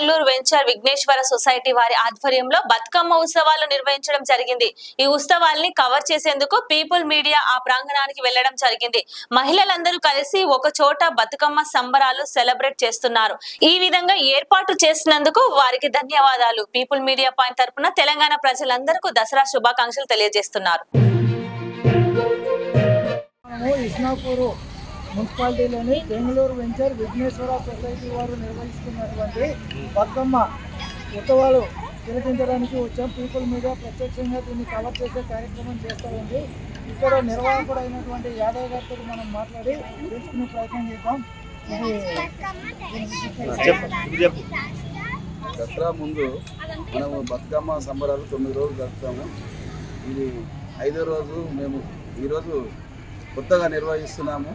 Bengaluru venture Vighneshwara society వారి ఆధ్వర్యంలో బతుకమ్మ ఉత్సవాలు నిర్వహించడం జరిగింది। ఈ ఉత్సవాల్ని కవర్ చేసేందుకు పీపుల్ మీడియా ఆ ప్రాంగణానికి వెళ్లడం జరిగింది। మహిళలందరూ కలిసి ఒక చోట బతుకమ్మ సంబరాలు సెలబ్రేట్ చేస్తున్నారు। ఈ విధంగా ఏర్పాటు చేసినందుకు వారికి ధన్యవాదాలు। పీపుల్ మీడియా పాయింట్ తరపున తెలంగాణ ప్రజలందరికీ దసరా శుభాకాంక్షలు తెలియజేస్తున్నారు। మున్సిపాలిటీలోని బెంగళూరు వెంచర్ విఘ్నేశ్వర సొసైటీ వారు నిర్వహిస్తున్నటువంటి బతుకమ్మ ఉత్సవాలు తిలకించడానికి వచ్చాం। పీపుల్ మీడియా ప్రత్యక్షంగా దీన్ని కవర్ చేసే కార్యక్రమం చేస్తూ ఉంది। ఇక్కడ నిర్వాహకుడైనటువంటి యాదవ్ గారితో మనం మాట్లాడి తెలుసుకునే ప్రయత్నం చేద్దాం। దసరా ముందు మనము బతుకమ్మ సంబరాలు 9 రోజులు జరుపుతాము। ఇది 5వ రోజు మేము ఈరోజు కొత్తగా నిర్వహిస్తున్నాము।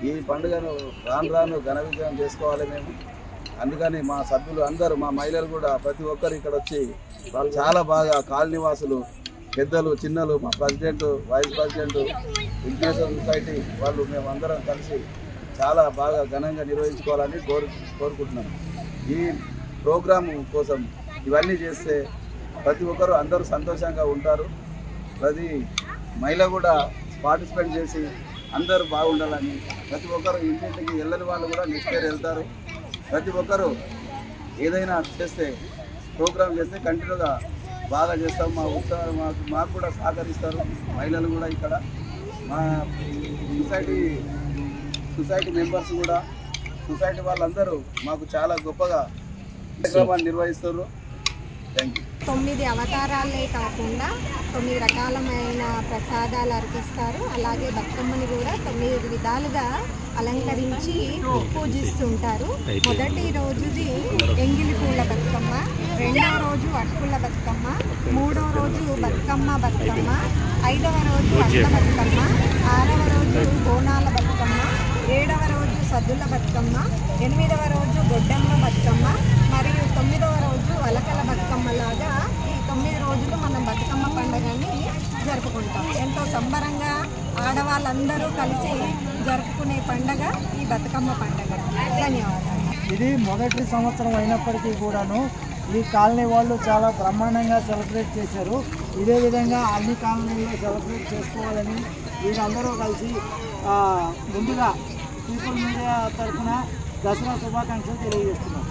ఈ పండుగను రాను ఘన విజయం చేసుకోవాలి మేము। అందుకని మా సభ్యులు అందరూ, మా మహిళలు కూడా ప్రతి ఒక్కరు ఇక్కడ వచ్చి వాళ్ళు చాలా బాగా కాలనీవాసులు, పెద్దలు, చిన్నలు, మా president, vice president, Vighneshwara society వాళ్ళు మేము అందరం కలిసి చాలా బాగా ఘనంగా నిర్వహించుకోవాలని కోరుకుంటున్నాం। ఈ ప్రోగ్రాము కోసం ఇవన్నీ చేస్తే ప్రతి ఒక్కరు అందరూ సంతోషంగా ఉంటారు। ప్రతి మహిళ కూడా పార్టిసిపేట్ చేసి అందరూ బాగుండాలని, ప్రతి ఒక్కరు ఇంటింటికి వెళ్ళని వాళ్ళు కూడా నెక్స్ట్ ఇయర్ వెళ్తారు। ప్రతి ఒక్కరు ఏదైనా చేస్తే ప్రోగ్రామ్ చేస్తే కంటిన్యూగా బాగా చేస్తాం। మా ఉత్సాహం మాకు కూడా సహకరిస్తారు మహిళలు కూడా। ఇక్కడ మా సొసైటీ మెంబర్స్ కూడా, సొసైటీ వాళ్ళందరూ మాకు చాలా గొప్పగా కార్యక్రమాన్ని నిర్వహిస్తారు। Thank you. 9 అవతారాలే కాకుండా 9 రకాలమైన ప్రసాదాలు అర్పిస్తారు। అలాగే బతుకమ్మని కూడా 9 విధాలుగా అలంకరించి పూజిస్తుంటారు। మొదటి రోజుది ఎంగిలి పూల బతుకమ్మ, 2వ రోజు అటుకుల బతుకమ్మ, 3వ రోజు బతుకమ్మ, 5వ రోజు అట్ల బతుకమ్మ, 6వ రోజు బోనాల బతుకమ్మ, 7వ రోజు సద్దుల బతుకమ్మ, 8వ రోజు గొడ్డమ్మ బతుకమ్మ మరియు 9వ రోజు అలకల బతుకమ్మ లాగా ఈ 9 రోజులు మనం బతుకమ్మ పండుగని జరుపుకుంటాం। ఎంతో సంబరంగా ఆడవాళ్ళందరూ కలిసి జరుపుకునే పండుగ ఈ బతుకమ్మ పండుగ। ధన్యవాదాలు। ఇది మొదటి సంవత్సరం అయినప్పటికీ కూడాను ఈ కాలనీ వాళ్ళు చాలా బ్రహ్మాండంగా సెలబ్రేట్ చేశారు। ఇదే విధంగా అన్ని కాలనీల్లో సెలబ్రేట్ చేసుకోవాలని వీళ్ళందరూ కలిసి ముందుగా పీపుల్ మీడియా తరఫున దసరా శుభాకాంక్షలు తెలియజేస్తున్నాం।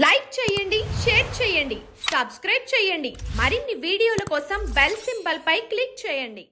లైక్ చేయండి, షేర్ చేయండి, సబ్స్క్రైబ్ చేయండి। మరిన్ని వీడియోల కోసం బెల్ సింబల్ పై క్లిక్ చేయండి।